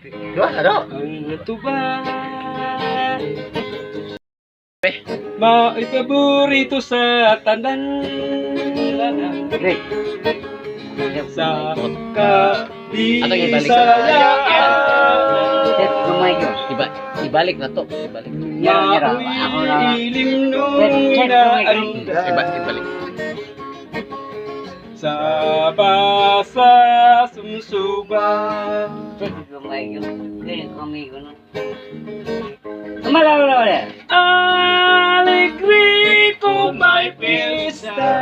Dua ano? Ang tuba Mao'y paborito sa tanan sa kabisayaan Ibalik na to. Ibalik. Mao'y ilim nung naanda Ibalik. sa basa sumsuba alegri ko may pista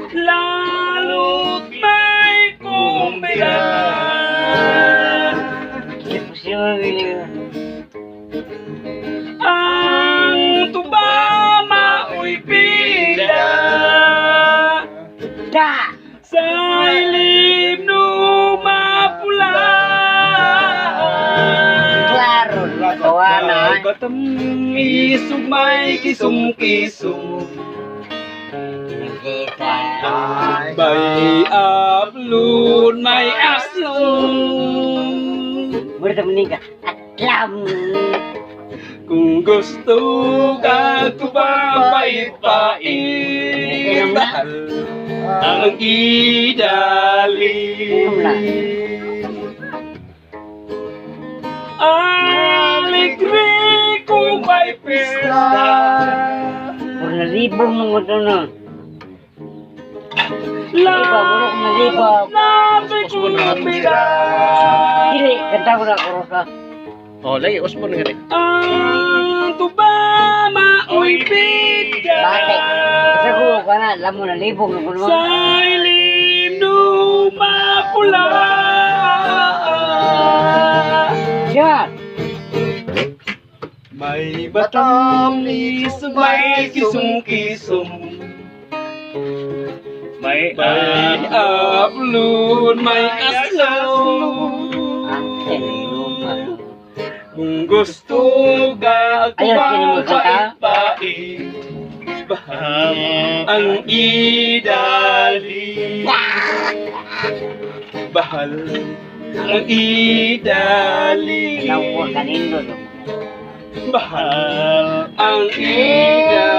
lalo't may kumbira ang tuba mao'y pila sa ilim no mapula ay batamis may kisum-kisum bay aplun may aslong kung gusto ka pait-pait mahal ang idali alegre kung may pista Labi kumbira Oh, lagi Osborne nga rin. ang tuba mao'y bida sa ilim no mapula may batamis may kisum-kisum may aplun may aslong kung gusto ka pait-pait bahal ang idali bahal ang idali bahal ang idali